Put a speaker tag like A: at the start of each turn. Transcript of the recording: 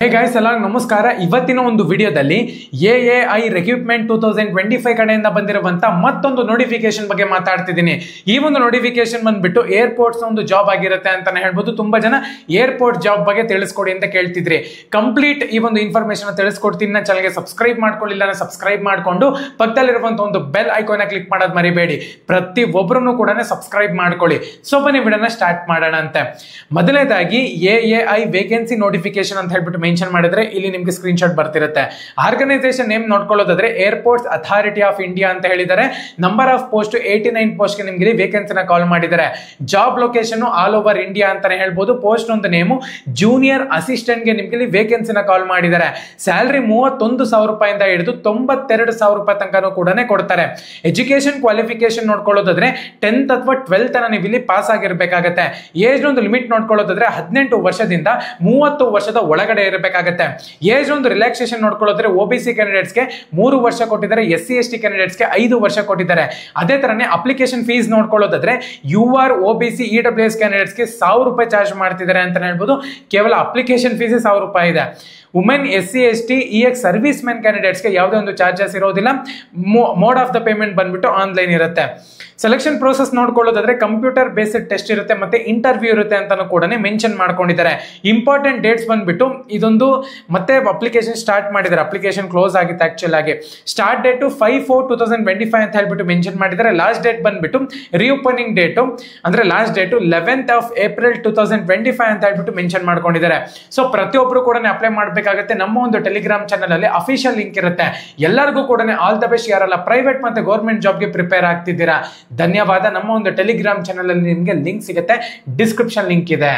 A: Hey guys ಎಲ್ಲ ನಮಸ್ಕಾರ. ಇವತ್ತಿನ ಒಂದು ವಿಡಿಯೋದಲ್ಲಿ ಎಎಐ ರಿಕ್ರೂಟ್ಮೆಂಟ್ 2025 ಕಡೆಯಿಂದ ಬಂದಿರುವಂತ ಮತ್ತೊಂದು ನೋಟಿಫಿಕೇಶನ್ ಬಗ್ಗೆ ಮಾತಾಡ್ತಿದ್ದೀನಿ. ಈ ಒಂದು ನೋಟಿಫಿಕೇಶನ್ ಬಂದ್ಬಿಟ್ಟು ಏರ್ಪೋರ್ಟ್ಸ್ ಒಂದು ಜಾಬ್ ಆಗಿರುತ್ತೆ ಅಂತಾನೆ ಹೇಳ್ಬೋದು. ತುಂಬಾ ಜನ ಏರ್ಪೋರ್ಟ್ ಜಾಬ್ ಬಗ್ಗೆ ತಿಳಿಸ್ಕೊಡಿ ಅಂತ ಕೇಳ್ತಿದ್ರಿ. ಕಂಪ್ಲೀಟ್ ಈ ಒಂದು ಇನ್ಫಾರ್ಮೇಶನ್ ತಿಳಿಸ್ಕೊಡ್ತೀನಿ. ನನ್ನ ಚಾನಲ್ಗೆ ಸಬ್ಸ್ಕ್ರೈಬ್ ಮಾಡ್ಕೊಳ್ಳಿಲ್ಲ ಸಬ್ಸ್ಕ್ರೈಬ್ ಮಾಡ್ಕೊಂಡು ಪಕ್ಕದಲ್ಲಿರುವಂತ ಒಂದು ಬೆಲ್ ಐಕಾನ್ ಕ್ಲಿಕ್ ಮಾಡೋದು ಮರಿಬೇಡಿ. ಪ್ರತಿ ಒಬ್ಬರನ್ನು ಕೂಡ ಸಬ್ಸ್ಕ್ರೈಬ್ ಮಾಡ್ಕೊಳ್ಳಿ. ಸೊ ಬನ್ನಿ ವಿಡಿಯೋನ ಸ್ಟಾರ್ಟ್ ಮಾಡೋಣ ಅಂತೆ. ಮೊದಲನೇದಾಗಿ ಎಎಐ ವೇಕೆನ್ಸಿ ನೋಟಿಫಿಕೇಶನ್ ಅಂತ ಹೇಳ್ಬಿಟ್ಟು ಮೆನ್ಷನ್ ಮಾಡಿದ್ರೆ ಇಲ್ಲಿ ನಿಮಗೆ ಸ್ಕ್ರೀನ್ ಶಾಟ್ ಬರ್ತಿರುತ್ತೆ. ಆರ್ಗನೈಸೇಷನ್ ನೇಮ್ ನೋಡ್ಕೊಳ್ಳೋದಾದ್ರೆ ಏರ್ಪೋರ್ಟ್ಸ್ ಅಥಾರಿಟಿ ಆಫ್ ಇಂಡಿಯಾ ಅಂತ ಹೇಳಿದ್ದಾರೆ. ನಂಬರ್ ಆಫ್ ಪೋಸ್ಟ್ 89 ಪೋಸ್ಟ್ ಗೆ ನಿಮಗೆ ವೇಕೆನ್ಸಿನ ಕಾಲ್ ಮಾಡಿದ್ದಾರೆ. Job location all over India ಅಂತಾನೆ ಹೇಳ್ಬೋದು. ಪೋಸ್ಟ್ ಒಂದು ನೇಮು ಜೂನಿಯರ್ ಅಸಿಸ್ಟೆಂಟ್ ಗೆ ನಿಮಗೆ ವೇಕೆನ್ಸಿನ ಕಾಲ್ ಮಾಡಿದ್ದಾರೆ. ಸ್ಯಾಲರಿ 31,000 ರೂಪಾಯಿಂದ ಹಿಡಿದು 92,000 ರೂಪಾಯಿ ತನಕ ಕೂಡ ಕೊಡ್ತಾರೆ. ಎಜುಕೇಶನ್ ಕ್ವಾಲಿಫಿಕೇಶನ್ ನೋಡ್ಕೊಳ್ಳೋದಾದ್ರೆ 10th ಅಥವಾ 12th ನೀವು ಇಲ್ಲಿ ಪಾಸ್ ಆಗಿರ್ಬೇಕಾಗತ್ತೆ. ಏಜ್ ಒಂದು ಲಿಮಿಟ್ ನೋಡ್ಕೊಳ್ಳೋದಾದ್ರೆ 18 ವರ್ಷದಿಂದ 30 ವರ್ಷದ ಒಳಗಡೆ ಇರಬೇಕಾಗುತ್ತೆ. ಏಜ್ ಒಂದು ರಿಲ್ಯಾಕ್ಸೇಷನ್ ನೋಡ್ಕೊಳ್ಳೋದ್ರೆ OBC ಕ್ಯಾಂಡಿಡೇಟ್ಸ್ಗೆ 3 ವರ್ಷ ಕೊಟ್ಟಿದ್ದಾರೆ, SC ST ಕ್ಯಾಂಡಿಡೇಟ್ಸ್ಗೆ 5 ವರ್ಷ ಕೊಟ್ಟಿದ್ದಾರೆ. ಅದೇ ತರನೇ ಅಪ್ಲಿಕೇಶನ್ ಫೀಸ್ ನೋಡ್ಕೊಳ್ಳೋದಾದ್ರೆ UR OBC EWS ಕ್ಯಾಂಡಿಡೇಟ್ಸ್ಗೆ 1,000 ರೂಪಾಯಿ ಚಾರ್ಜ್ ಮಾಡ್ತಿದ್ದಾರೆ ಅಂತ ಹೇಳ್ಬೋದು. ಕೇವಲ ಅಪ್ಲಿಕೇಶನ್ ಫೀಸ್ 1,000 ರೂಪಾಯಿ ಇದೆ. Women SC ST EX servicemen ಕ್ಯಾಂಡಿಡೇಟ್ಸ್ಗೆ ಯಾವುದೇ ಒಂದು ಚಾರ್ಜಸ್ ಇರೋದಿಲ್ಲ. ಮೋಡ್ ಆಫ್ ದ ಪೇಮೆಂಟ್ ಬಂದ್ಬಿಟ್ಟು ಆನ್ಲೈನ್ ಇರುತ್ತೆ. ಸೆಲೆಕ್ಷನ್ ಪ್ರೋಸೆಸ್ ನೋಡ್ಕೊಳ್ಳೋದಾದ್ರೆ ಕಂಪ್ಯೂಟರ್ ಬೇಸ್ಡ್ ಟೆಸ್ಟ್ ಇರುತ್ತೆ ಮತ್ತೆ ಇಂಟರ್ವ್ಯೂ ಇರುತ್ತೆ ಅಂತಾನು ಕೂಡ ಮೆನ್ಷನ್ ಮಾಡ್ಕೊಂಡಿದ್ದಾರೆ. ಇಂಪಾರ್ಟೆಂಟ್ ಡೇಟ್ಸ್ ಬಂದ್ಬಿಟ್ಟು ಇದೊಂದು ಮತ್ತೆ ಅಪ್ಲಿಕೇಶನ್ ಸ್ಟಾರ್ಟ್ ಮಾಡಿದ್ದಾರೆ. ಅಪ್ಲಿಕೇಶನ್ ಕ್ಲೋಸ್ ಆಗಿತ್ತು ಆಕ್ಚುಲ್ ಆಗಿ. ಸ್ಟಾರ್ಟ್ ಡೇಟ್ 5/4/2025 ಅಂತ ಹೇಳ್ಬಿಟ್ಟು ಮೆನ್ಷನ್ ಮಾಡಿದ್ದಾರೆ. ಲಾಸ್ಟ್ ಡೇಟ್ ಬಂದ್ಬಿಟ್ಟು ರೀಓಪನಿಂಗ್ ಡೇಟ್ ಅಂದ್ರೆ last date 11th of April 2025 ಅಂತ ಹೇಳ್ಬಿಟ್ಟು ಮೆನ್ಷನ್ ಮಾಡ್ಕೊಂಡಿದ್ದಾರೆ. ಸೊ ಪ್ರತಿಯೊಬ್ಬರು ಕೂಡ ಅಪ್ಲೈ ಮಾಡಬೇಕಾಗುತ್ತೆ. ನಮ್ಮ ಒಂದು ಟೆಲಿಗ್ರಾಮ್ ಚಾನಲ್ ಅಲ್ಲಿ ಅಫಿಷಿಯಲ್ ಲಿಂಕ್ ಇರುತ್ತೆ. ಎಲ್ಲರಿಗೂ ಕೂಡ ಆಲ್ ದ ಬೆಸ್ಟ್. ಯಾರೆಲ್ಲ ಪ್ರೈವೇಟ್ ಮತ್ತೆ ಗೌರ್ಮೆಂಟ್ ಜಾಬ್ಗೆ ಪ್ರಿಪೇರ್ ಆಗ್ತಿದ್ದೀರಾ ಧನ್ಯವಾದ. ನಮ್ಮ ಒಂದು ಟೆಲಿಗ್ರಾಮ್ ಚಾನಲ್ ಅಲ್ಲಿ ನಿಮಗೆ ಲಿಂಕ್ ಸಿಗುತ್ತೆ, ಡಿಸ್ಕ್ರಿಪ್ಷನ್ ಲಿಂಕ್ ಇದೆ.